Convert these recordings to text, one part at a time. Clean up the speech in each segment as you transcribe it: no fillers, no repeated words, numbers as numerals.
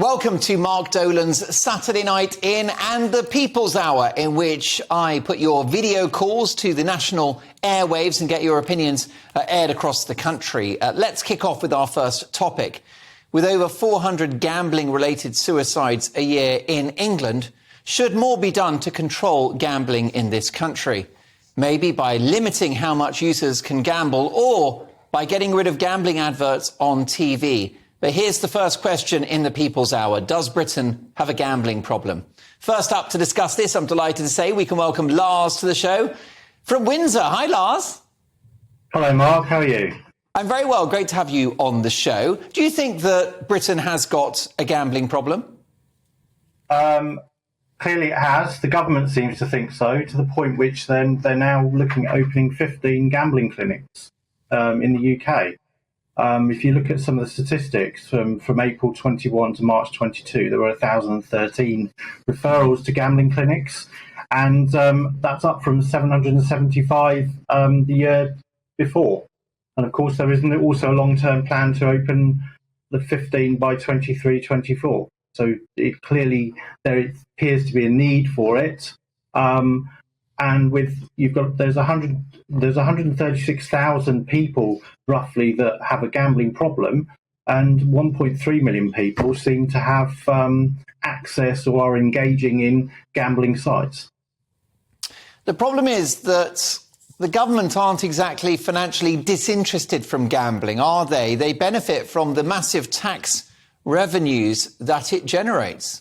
Welcome to Mark Dolan's Saturday Night In and the People's Hour, in which I put your video calls to the national airwaves and get your opinions aired across the country. Let's kick off with our first topic. With over 400 gambling-related suicides a year in England, should more be done to control gambling in this country? Maybe by limiting how much users can gamble or by getting rid of gambling adverts on TV. But here's the first question in the People's Hour. Does Britain have a gambling problem? First up to discuss this, I'm delighted to say we can welcome Lars to the show from Windsor. Hi, Lars. Hello, Mark. How are you? I'm very well. Great to have you on the show. Do you think that Britain has got a gambling problem? Clearly it has. The government seems to think so, to the point which then they're now looking at opening 15 gambling clinics in the UK. If you look at some of the statistics from April 21 to March 22, there were 1,013 referrals to gambling clinics, and that's up from 775 the year before. And of course, there is also a long-term plan to open the 15 by 23-24. So it clearly there appears to be a need for it. And there's 136,000 people roughly that have a gambling problem, and 1.3 million people seem to have access or are engaging in gambling sites. The problem is that the government aren't exactly financially disinterested from gambling, are they? They benefit from the massive tax revenues that it generates.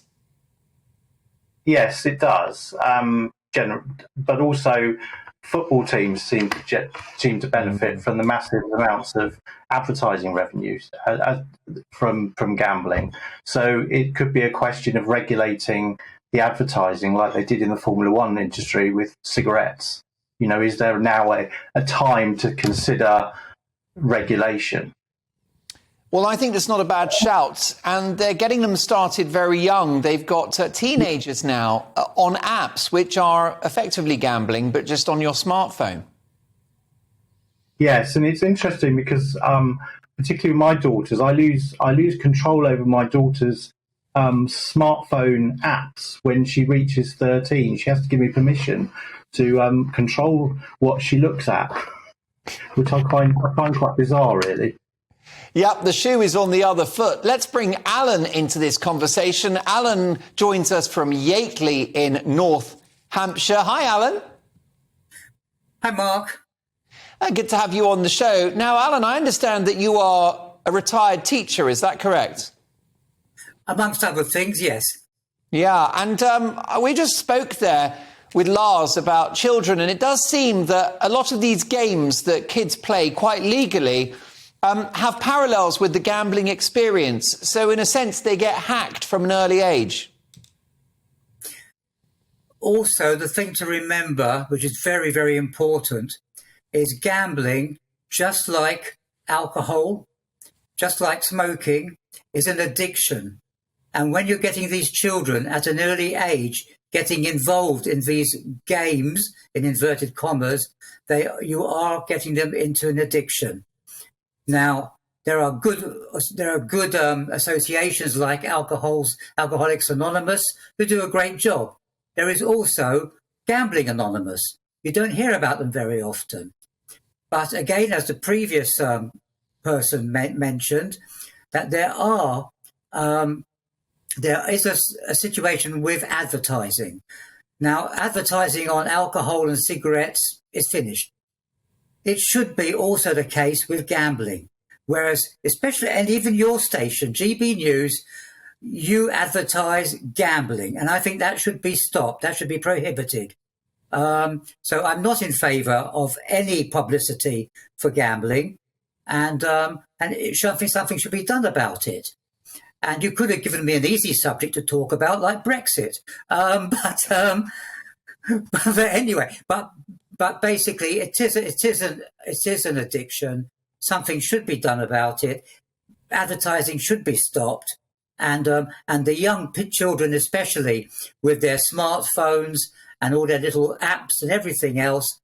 Yes, it does. But also football teams seem to benefit from the massive amounts of advertising revenues from gambling. So it could be a question of regulating the advertising like they did in the Formula One industry with cigarettes. You know, is there now a time to consider regulation? Well, I think that's not a bad shout, and they're getting them started very young. They've got teenagers now on apps which are effectively gambling, but just on your smartphone. Yes, and it's interesting because particularly my daughters, I lose control over my daughter's smartphone apps when she reaches 13. She has to give me permission to control what she looks at, which I find quite bizarre, really. Yep, the shoe is on the other foot. Let's bring Alan into this conversation. Alan joins us from Yateley in North Hampshire. Hi, Alan. Hi, Mark. Good to have you on the show. Now, Alan, I understand that you are a retired teacher. Is that correct? Amongst other things, yes. Yeah, and we just spoke there with Lars about children, and it does seem that a lot of these games that kids play quite legally have parallels with the gambling experience. So in a sense, they get hacked from an early age. Also, the thing to remember, which is very, very important, is gambling, just like alcohol, just like smoking, is an addiction. And when you're getting these children at an early age getting involved in these games, in inverted commas, you are getting them into an addiction. Now, there are good associations like Alcoholics Anonymous who do a great job. There is also Gambling Anonymous. You don't hear about them very often. But again, as the previous person mentioned, that there is a situation with advertising. Now, advertising on alcohol and cigarettes is finished. It should be also the case with gambling, whereas especially, and even your station, GBNews, you advertise gambling, and I think that should be stopped. That should be prohibited. So I'm not in favour of any publicity for gambling, and something should be done about it. And you could have given me an easy subject to talk about, like Brexit. But anyway, But basically, it is an addiction. Something should be done about it. Advertising should be stopped, and the young children, especially with their smartphones and all their little apps and everything else,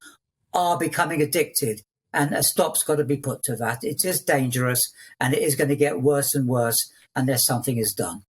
are becoming addicted. And a stop's got to be put to that. It is dangerous, and it is going to get worse and worse unless something is done.